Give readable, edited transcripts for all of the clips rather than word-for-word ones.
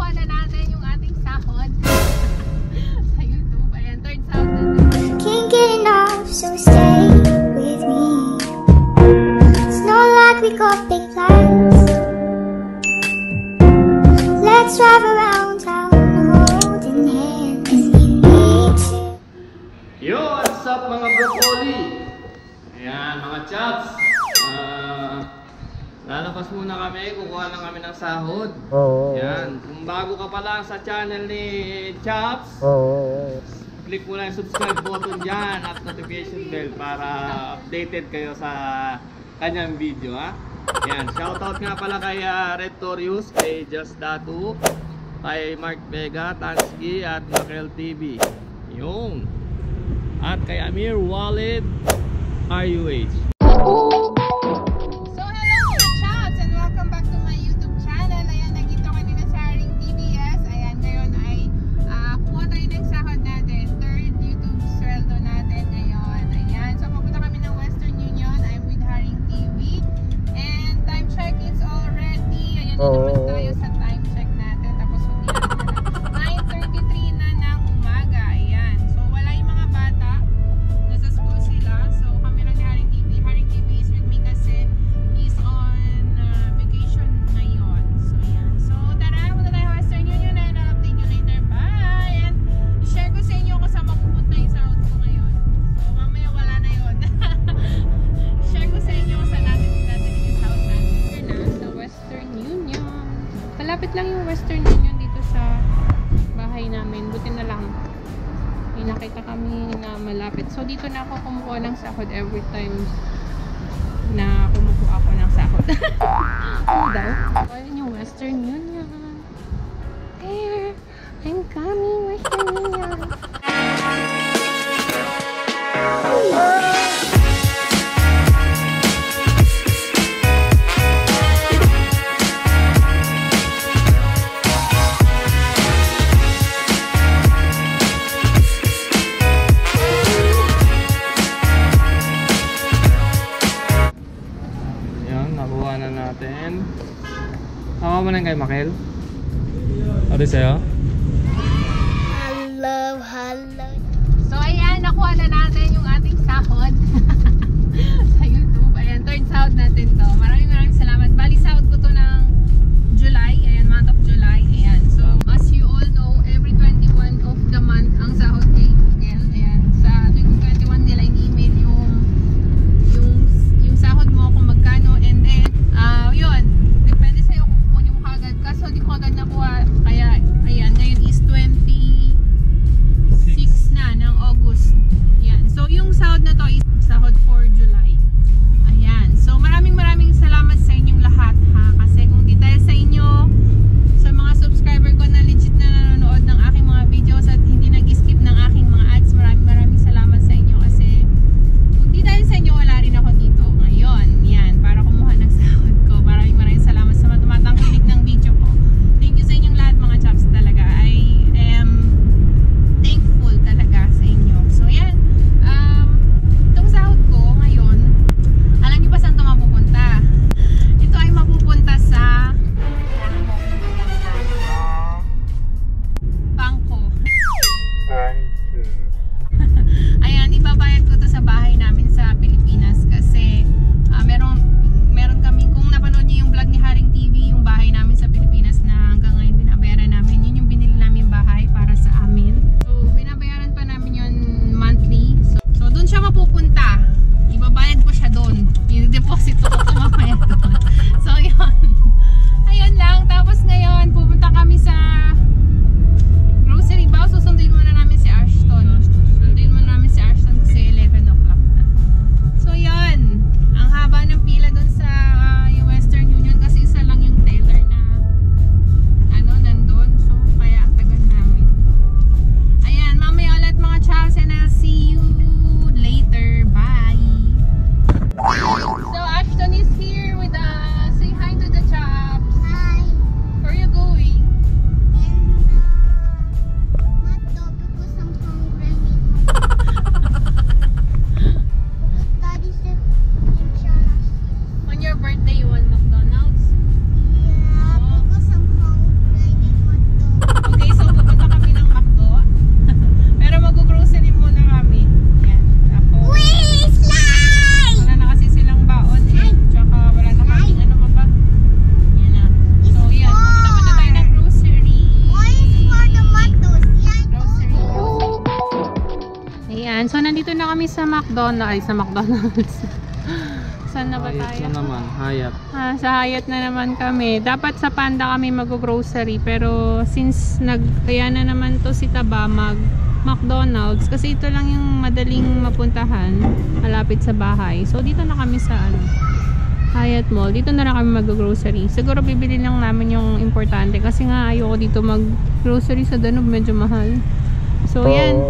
nakuha na natin yung ating sahod sa YouTube. Ayan, third sahod natin. Can't get enough, so stay with me. It's not like we got big plans. Let's drive around town holding hands. We need to. Yo, what's up mga broccoli? Ayan, mga chops. Lalabas muna kami, kukuha lang kami ng sahod. Ayan, kung bago ka pa lang sa channel ni Chops, click mo lang yung subscribe button dyan at notification bell para updated kayo sa kanyang video, ha? Ayan, shoutout nga pala kay Red Torius, kay Just Datu, kay Mark Vega, Tansky at Makel TV. Yung at kay Amir Walid RUH. Naman tayo sa time check natin. Tapos 9:33 na ng umaga. Ayan. So wala yung mga bata. Nasa school sila. So kami lang ni Haring TV. Haring TV is with me kasi he's on vacation ngayon. So ayan. So tara, muna tayo Western Union and I'll update you later. Bye! And share ko sa inyo kung saan mapupunta yung sahod ko ngayon. So mamaya wala na yun. Share ko sa inyo kung saan natin yung sahod natin. Sa Western Union. Malapit lang yung Western Union dito sa bahay namin. Buti na lang may nakita kami na malapit. So dito na ako kumukuha ng sahod every time na kumukuha ako ng sahod. Ano daw? Ayun yung Western Union. There! I'm coming, Western Union. Tawa mo lang kay Makel? Ano sa'yo? Hello. So ayan, nakuha na natin yung ating sahod sa YouTube. Ayan, third sahod natin to. Maraming salamat. Bali sahod ko to ng July. Ayan, month of July. Ayan. So as you all know, every 21 of the month ang sahod kay Google. Ayan. Sa 21 nila in-email yung sahod mo kung magkano. And then, yun. Depende sa'yo kung kukunin mo kagad. Kaso di ko agad nakuha. Kaya, ayan, ngayon is 26 na ng August. Ayan. So, yung sahod na to is sahod for July. Ayan. So, maraming salamat sa inyong lahat, ha. kami sa McDonald's. Sa McDonald's. Saan na ba tayo? Hayat na naman, Hayat. Sa Hayat na naman kami. Dapat sa Panda kami mag-grocery. Pero since kaya na naman to si Taba McDonald's. Kasi ito lang yung madaling mapuntahan. Malapit sa bahay. So dito na kami sa Hayat Mall. Dito na lang kami mag-grocery. Siguro bibili lang namin yung importante. Kasi nga ayoko dito mag-grocery sa Danube. Medyo mahal. So yan.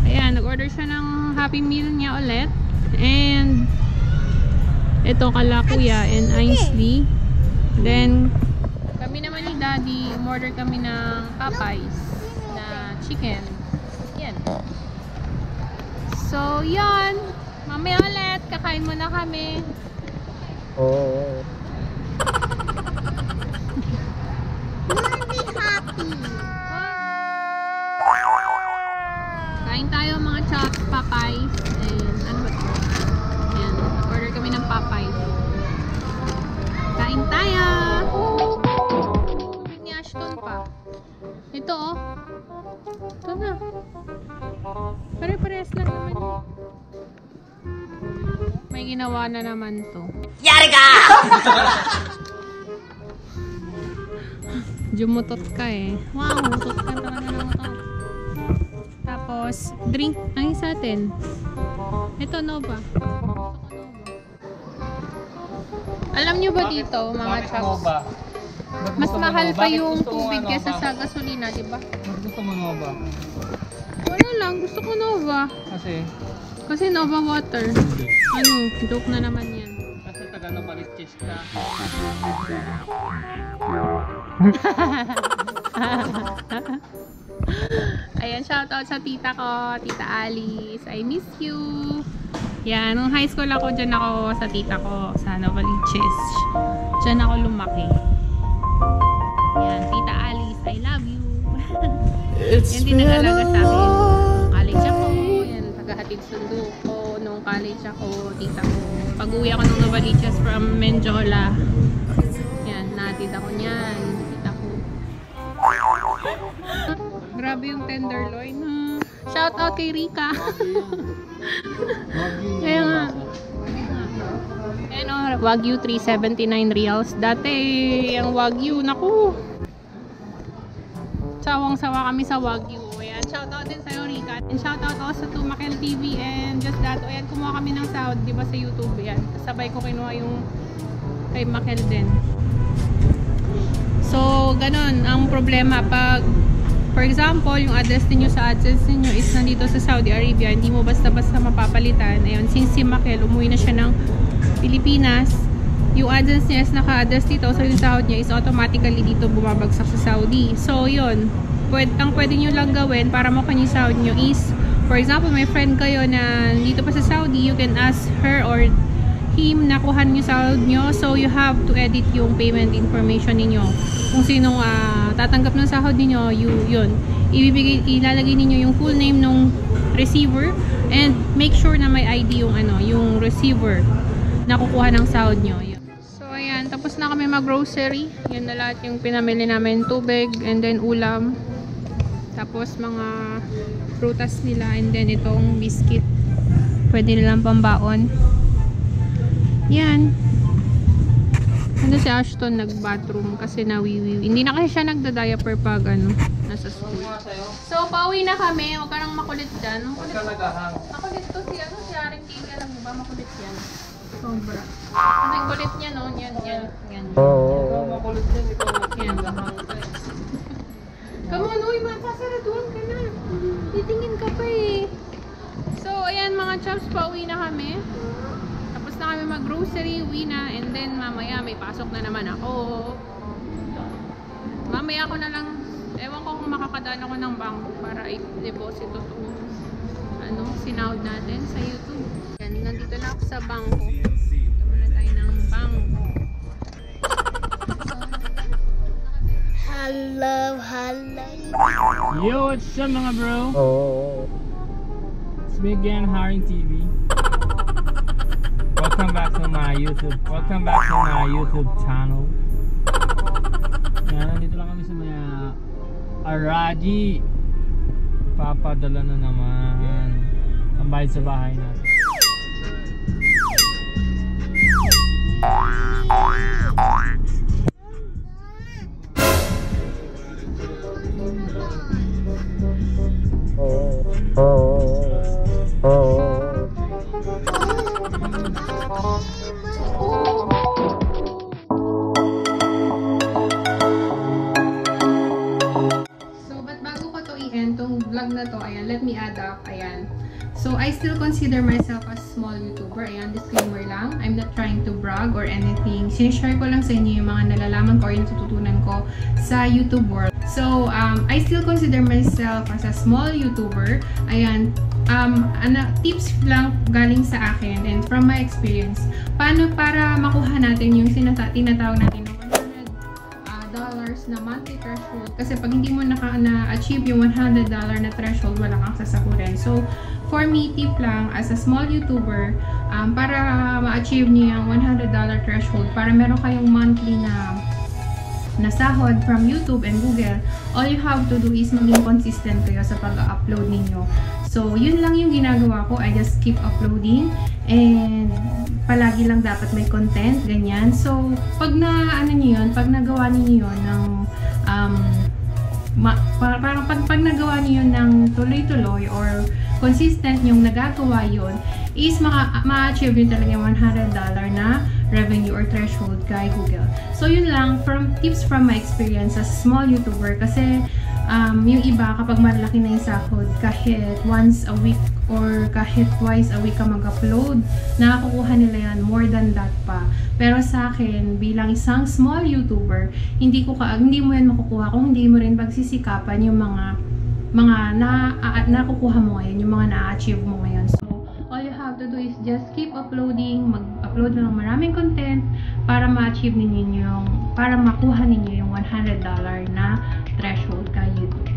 Ayan, nag-order siya ng Happy Meal niya ulit. And ito kala Kuya and Ainsley. Then kami naman ni Daddy, order kami ng Popeyes na chicken. Yan. So yan, mamaya ulit kakain muna kami. Kain tayo mga chops, Popeyes. And ano ba ito? Ayan, order kami ng Popeyes. Kain tayo! Ni Ashton pa. Ito oh. Ito na. Pare-parehas lang naman yun. May ginawa na naman to. Yari ka! Jumutot ka eh. Wow, mutot ka talaga ng mutot. Tapos, drink. Ang isa atin. Ito, Nova. Alam nyo ba dito, mga chops? Mas mahal pa yung tubig kesa sa gasolina, di ba? Gusto mo Nova? Wala lang, gusto ko Nova. Kasi Nova water. Ano, joke na naman yan. Kasi taga Novaliches ka. Ayan, shoutout sa tita ko, Tita Alice. I miss you. Yan, nung high school ako, dyan ako sa tita ko, sa Novaliches. Dyan ako lumaki. Yan, Tita Alice, I love you. Yan din nag-alaga sa akin. College ako, yan, tagahatid sundo ko. Nung college ako, tita ko. Pag-uwi ako ng Novaliches from Menjola. Yan, nahatid ako niyan. Tita ko. Grabe yung tenderloin. Shout out kay Rika. Kaya nga. Ayan o, Wagyu 379 reals. Dati, ang Wagyu, naku. Sawang-sawa kami sa Wagyu. Ayan, shout out din sa'yo Rika. And shout out also to Makel TV and Just That. Ayan, kumuha kami ng sahod, di ba sa YouTube. Ayan, sabay ko kinuha yung kay Makel din. So, ganun ang problema pag for example, yung address niyo sa AdSense niyo is nandito sa Saudi Arabia, hindi mo basta-basta mapapalitan. Ayun, since si Makel, umuwi na siya ng Pilipinas, yung AdSense niya is naka-address dito, so yung sahod niya is automatically dito bumabagsak sa Saudi. So, yun. Ang pwede nyo lang gawin para makuha yung sahod nyo is, for example, may friend kayo na dito pa sa Saudi, you can ask her or him na kuhan yung sahod nyo. So, you have to edit yung payment information ninyo. Kung sinong tatanggap ng sahod niyo, yun. Ilalagay niyo yung full name ng receiver and make sure na may ID yung yung receiver na kukuha ng sahod niyo. So ayan, tapos na kami mag-grocery. Yan na lahat yung pinamili namin, tubig and then ulam. Tapos mga prutas nila and then itong biscuit. Pwede nilang pambaon. Yan. Ano si Ashton nag-bathroom kasi nawiwi. Hindi na kasi siya nagda-diaper pag nasa school. So, pauwi na kami. Huwag ka nang makulit dyan. Makulit to si Aring TV. Alam mo ba, makulit yan. Sobra. Kasi kulit niya, no? Yan. Makulit din ito. Yan. Come on, uy, masasaraduan ka na. Titingin ka pa eh. So, ayan mga chops, pauwi na kami. Na kami mag-grocery, uwi na, and then mamaya may pasok na naman ako. Mamaya ako na lang, ewan ko kung makakadaan ako ng bangko para i-deposit itong sinahod natin sa YouTube. Yan, nandito na ako sa bangko. Dito muna tayo ng bangko. Hello. Yo, what's up mga bro? It's me again, Haring TV. Welcome back to my YouTube channel. Yan, nandito lang kami sa mga Araji. Papadala na naman. ang bayad sa bahay natin. Vlog na to, ayan, let me add up, ayan. So, I still consider myself a small YouTuber, ayan, disclaimer lang. I'm not trying to brag or anything. Sinishare ko lang sa inyo yung mga nalalaman ko or natututunan ko sa YouTube world. So, I still consider myself as a small YouTuber, ayan. Tips lang galing sa akin and from my experience. Paano para makuha natin yung tinatawag natin ng $100 na monthly threshold, kasi pag hindi mo na-achieve yung $100 na threshold, wala kang sasahurin. So, for me, tip lang, as a small YouTuber, para ma-achieve niyo yung $100 threshold, para meron kayong monthly na sahod from YouTube and Google, all you have to do is maging consistent kayo sa pag-upload ninyo. So, yun lang yung ginagawa ko. I just keep uploading and palagi lang dapat may content, ganyan. So, pag pag nagawa niyo yun ng parang pag nagawa niyo ng tuloy-tuloy or consistent yung nagagawa yun, is ma-achieve yun talaga yung $100 na revenue or threshold kay Google. So, yun lang, tips from my experience as a small YouTuber, kasi yung iba, kapag malaki na yung sahod, kahit once a week or kahit twice a week ka mag-upload, nakakukuha nila yan, more than that pa. Pero sa akin, bilang isang small YouTuber, hindi mo yan makukuha kung hindi mo rin pagsisikapan yung mga nakukuha mo ngayon, yung mga na-achieve mo ngayon. So, all you have to do is just keep uploading, mag-upload na ng maraming content para ma-achieve ninyo para makuha ninyo yung $100 na threshold kay YouTube.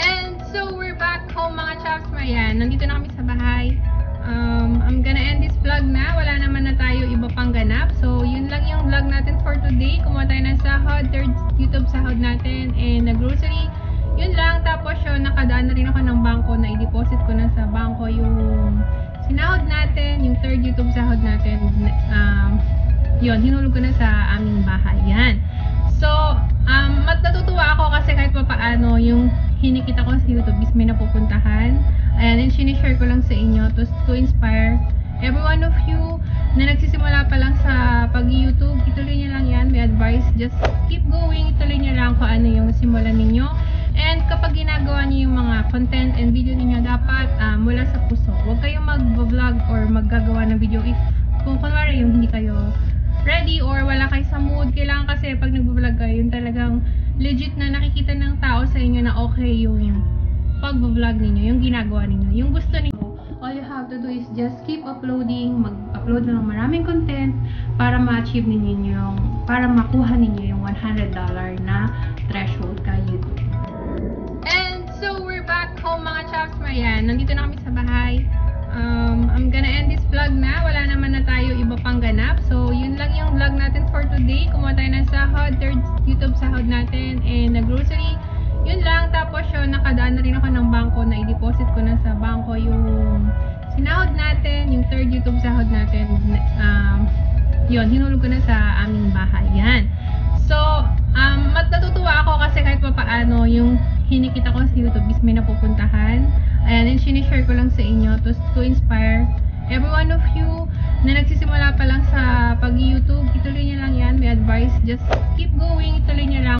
And so, we're back home mga chaps. Ayan, nandito na kami sa bahay. I'm gonna end this vlog na. Wala naman na tayo iba pang ganap. So, yun lang yung vlog natin for today. Kumuha tayo ng sahod, third YouTube sahod natin, and grocery. Yun lang. Tapos yun, nakadaan na rin ako ng bangko na i-deposit ko na sa bangko yung sinahod natin, yung third YouTube sahod natin. Yun, hinulog ko na sa aming bahay. Yan. So, natutuwa ako kasi kahit pa paano yung hinikita ko sa YouTube is may napupuntahan. Ayan, and sinishare ko lang sa inyo to inspire every one of you na nagsisimula pa lang sa pag-YouTube. Ituloy nyo lang yan. May advice, just keep going. Ituloy nyo lang kung ano yung simulan ninyo. And kapag ginagawa nyo yung mga content and video ninyo, dapat mula sa puso. Huwag kayong mag-vlog or maggagawa ng video kung kunwari yung hindi kayo ready or wala kayo sa mood. Kailangan kasi pag nag-vlog kayo, yung talagang legit na nakikita ng tao sa inyo na okay yung pag-vlog ninyo, yung ginagawa ninyo, yung gusto ninyo. All you have to do is just keep uploading, mag-upload na ng maraming content para ma-achieve ninyo para makuha ninyo yung $100 na threshold kay YouTube. And so, we're back home mga chaps. Ayan, nandito na kami sa bahay. I'm gonna end this vlog na. Wala naman na tayo iba pang ganap. So, yun lang yung vlog natin for today. Kumuha tayo ng sahod, third YouTube sahod natin, and grocery. Yun lang. Tapos yun, nakadaan na rin ako ng bangko na i-deposit ko na sa bangko yung sinahod natin, yung third YouTube sahod natin. Yun, hinulog ko na sa aming bahay. Yan. So, natutuwa ako kasi kahit pa paano yung hinikita ko sa YouTube is may napupuntahan. Ayan, and sinishare ko lang sa inyo to inspire every one of you na nagsisimula pa lang sa pag-YouTube. Ituloy nyo lang yan. May advice, just keep going. Ituloy nyo lang.